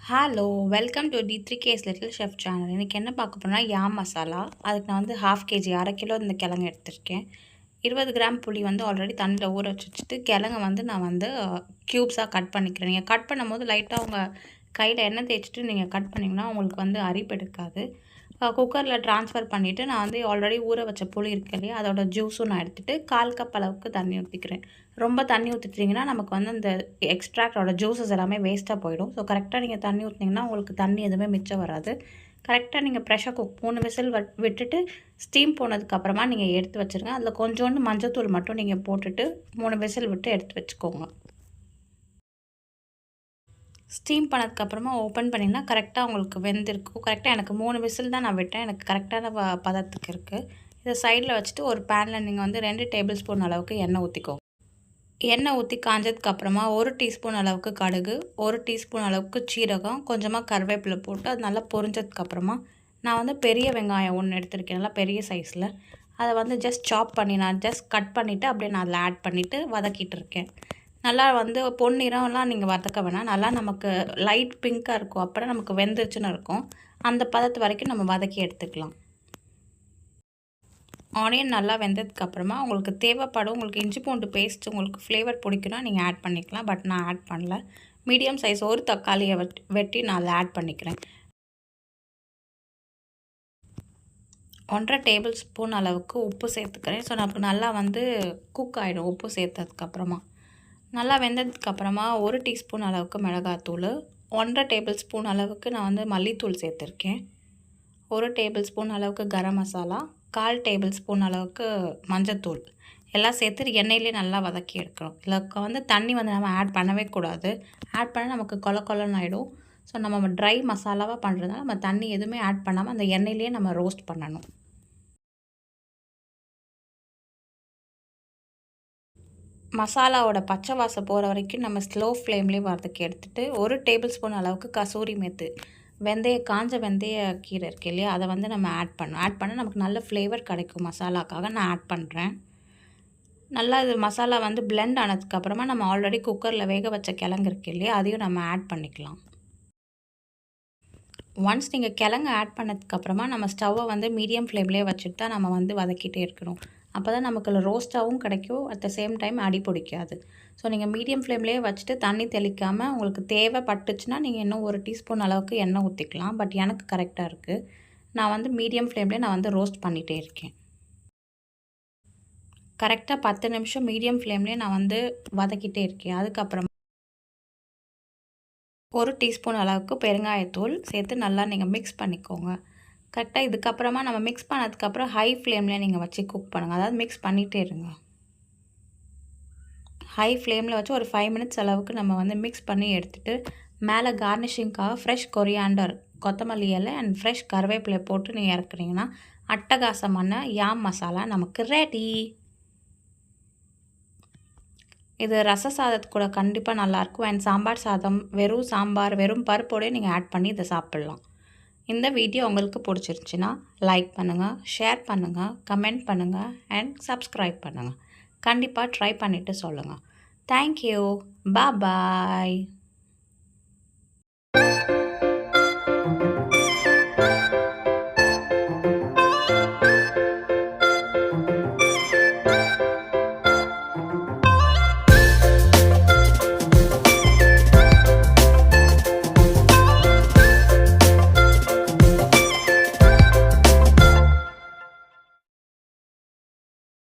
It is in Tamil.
Hello welcome to D3K's little chef channel. இன்றைக்கி என்ன பார்க்க போகிறோம்னா யாம் மசாலா. அதுக்கு நான் வந்து 1/2 kg அரை கிலோ இந்த கிழங்கு எடுத்திருக்கேன். 20 கிராம் புளி வந்து ஆல்ரெடி தண்ணியில் ஊற வச்சுட்டு கிழங்கை வந்து நான் வந்து க்யூப்ஸாக கட் பண்ணிக்கிறேன். நீங்கள் கட் பண்ணும்போது லைட்டாக உங்கள் கையில் எண்ணெய் தேய்ச்சிட்டு நீங்கள் கட் பண்ணிங்கன்னா உங்களுக்கு வந்து அரிப்பு எடுக்காது. குக்கரில் ட்ரான்ஸ்ஃபர் பண்ணிவிட்டு நான் வந்து ஆல்ரெடி ஊற வச்ச புளி இருக்கு இல்லையா, அதோட ஜூஸும் நான் எடுத்துகிட்டு 1/4 கப் அளவுக்கு தண்ணி ஊற்றிக்கிறேன். ரொம்ப தண்ணி ஊற்றிட்டிங்கன்னா நமக்கு வந்து அந்த எக்ஸ்ட்ராக்டோட ஜூஸஸ் எல்லாமே வேஸ்ட்டாக போயிடும். ஸோ கரெக்டாக நீங்கள் தண்ணி ஊற்றினீங்கன்னா உங்களுக்கு தண்ணி எதுவுமே மிச்சம் வராது. கரெக்டாக நீங்கள் ப்ரெஷர் குக் 3 விசில் விட்டுட்டு ஸ்டீம் போனதுக்கப்புறமா நீங்கள் எடுத்து வச்சுருங்க. அதில் கொஞ்சோண்டு மஞ்சத்தூள் மட்டும் நீங்கள் போட்டுட்டு 3 விசில் விட்டு எடுத்து வச்சுக்கோங்க. ஸ்டீம் பண்ணதுக்கப்புறமா ஓப்பன் பண்ணிங்கன்னா கரெக்டாக உங்களுக்கு வெந்திருக்கும். கரெக்டாக எனக்கு 3 விசில் தான் நான் விட்டேன். எனக்கு கரெக்டான பதத்துக்கு இருக்குது. இதை சைடில் வச்சுட்டு ஒரு பேனில் நீங்கள் வந்து 2 டேபிள் ஸ்பூன் அளவுக்கு எண்ணெய் ஊற்றிக்கோங்க. எண்ணெய் ஊற்றி காஞ்சதுக்கப்புறமா 1 டீஸ்பூன் அளவுக்கு கடுகு, 1 டீஸ்பூன் அளவுக்கு சீரகம், கொஞ்சமாக கருவேப்பிலை போட்டு அது நல்லா பொரிஞ்சதுக்கப்புறமா நான் வந்து பெரிய வெங்காயம் ஒன்று எடுத்திருக்கேன், நல்லா பெரிய சைஸில். அதை வந்து ஜஸ்ட் சாப் பண்ணி நான் ஜஸ்ட் கட் பண்ணிவிட்டு அப்படியே நான் அதில் ஆட் பண்ணிவிட்டு வதக்கிட்டு இருக்கேன். நல்லா வந்து பொன்னிறம்லாம் நீங்கள் வதக்க வேணாம். நல்லா நமக்கு லைட் பிங்க்காக இருக்கும். அப்புறம் நமக்கு வெந்துருச்சுன்னு இருக்கும். அந்த பதத்து வரைக்கும் நம்ம வதக்கி எடுத்துக்கலாம். ஆனியன் நல்லா வெந்ததுக்கப்புறமா உங்களுக்கு தேவைப்படும், உங்களுக்கு இஞ்சி பூண்டு பேஸ்ட் உங்களுக்கு ஃப்ளேவர் பிடிக்குன்னா நீங்கள் ஆட் பண்ணிக்கலாம். பட் நான் ஆட் பண்ணல. மீடியம் சைஸ் ஒரு தக்காளியை வெட்டி நான் அதில் ஆட் பண்ணிக்கிறேன். 1.5 டேபிள் ஸ்பூன் அளவுக்கு உப்பு சேர்த்துக்கிறேன். ஸோ நமக்கு நல்லா வந்து குக் ஆகிடும் உப்பு சேர்த்ததுக்கப்புறமா. நல்லா வெந்ததுக்கப்புறமா 1 டீஸ்பூன் அளவுக்கு மிளகாத்தூள், 1.5 டேபிள் ஸ்பூன் அளவுக்கு நான் வந்து மல்லித்தூள் சேர்த்துருக்கேன். 1 டேபிள் ஸ்பூன் அளவுக்கு கரம் மசாலா, 1/4 டேபிள் ஸ்பூன் அளவுக்கு மஞ்சத்தூள் எல்லாம் சேர்த்து எண்ணெயிலே நல்லா வதக்கி எடுக்கணும். இதில் வந்து தண்ணி வந்து நம்ம ஆட் பண்ணவே கூடாது. ஆட் பண்ணால் நமக்கு கொலன்னு ஆகிடும். ஸோ நம்ம ட்ரை மசாலாவாக பண்ணுறதுனால நம்ம தண்ணி எதுவுமே ஆட் பண்ணாமல் அந்த எண்ணெயிலே நம்ம ரோஸ்ட் பண்ணணும். மசாலாவோட பச்சை வாசம் போகிற வரைக்கும் நம்ம ஸ்லோ ஃப்ளேம்லேயே வதக்கி எடுத்துகிட்டு 1 டேபிள் ஸ்பூன் அளவுக்கு கசூரி மேத்து, காஞ்ச வெந்தய கீரை இருக்கு இல்லையா, அதை வந்து நம்ம ஆட் பண்ணால் நமக்கு நல்ல ஃப்ளேவர் கிடைக்கும். மசாலாக்காக நான் ஆட் பண்ணுறேன். நல்லா இது மசாலா வந்து பிளெண்ட் ஆனதுக்கப்புறமா நம்ம ஆல்ரெடி குக்கரில் வேக வச்ச கிழங்கு இருக்கு இல்லையா, அதையும் நம்ம ஆட் பண்ணிக்கலாம். ஒன்ஸ் நீங்கள் கிழங்கு ஆட் பண்ணதுக்கப்புறமா நம்ம ஸ்டவ்வை வந்து மீடியம் ஃப்ளேம்லேயே வச்சுட்டு தான் நம்ம வந்து வதக்கிட்டே இருக்கணும். அப்போ தான் நமக்கு ரோஸ்ட்டாகவும் கிடைக்கும், அட் த சேம் டைம் அடி பிடிக்காது. ஸோ நீங்கள் மீடியம் ஃப்ளேம்லேயே வச்சுட்டு தண்ணி தெளிக்காமல் உங்களுக்கு தேவைப்பட்டுச்சுன்னா நீங்கள் இன்னும் 1 டீஸ்பூன் அளவுக்கு எண்ணெய் ஊற்றிக்கலாம். பட் எனக்கு கரெக்டாக இருக்குது. நான் வந்து மீடியம் ஃப்ளேம்லேயே நான் வந்து ரோஸ்ட் பண்ணிகிட்டே இருக்கேன். கரெக்டாக 10 நிமிஷம் மீடியம் ஃப்ளேம்லேயே நான் வந்து வதக்கிட்டே இருக்கேன். அதுக்கப்புறமா 1 டீஸ்பூன் அளவுக்கு பெருங்காயத்தூள் சேர்த்து நல்லா நீங்கள் மிக்ஸ் பண்ணிக்கோங்க. கரெக்டாக இதுக்கப்புறமா நம்ம மிக்ஸ் பண்ணதுக்கப்புறம் ஹை ஃப்ளேமில் நீங்கள் வச்சு குக் பண்ணுங்கள். அதாவது மிக்ஸ் பண்ணிகிட்டே இருங்க. ஹை ஃப்ளேமில் வச்சு ஒரு 5 மினிட்ஸ் அளவுக்கு நம்ம வந்து மிக்ஸ் பண்ணி எடுத்துகிட்டு மேலே கார்னிஷிங்காக ஃப்ரெஷ் கொரியாண்டர், கொத்தமல்லி இலை அண்ட் ஃப்ரெஷ் கருவேப்பிலை போட்டு நீங்கள் இறக்குறீங்கன்னா அட்டகாசமான யாம் மசாலா நமக்கு ரெடி. இது ரச சாதத்து கூட கண்டிப்பாக நல்லாயிருக்கும். அண்ட் சாம்பார் சாதம், வெறும் சாம்பார், வெறும் பருப்போடே நீங்கள் ஆட் பண்ணி இதை சாப்பிட்லாம். இந்த வீடியோ உங்களுக்கு பிடிச்சிருந்துச்சின்னா லைக் பண்ணுங்கள், ஷேர் பண்ணுங்கள், கமெண்ட் பண்ணுங்கள் அண்ட் சப்ஸ்கிரைப் பண்ணுங்கள். கண்டிப்பாக ட்ரை பண்ணிவிட்டு சொல்லுங்கள். தேங்க்யூ. பாய்.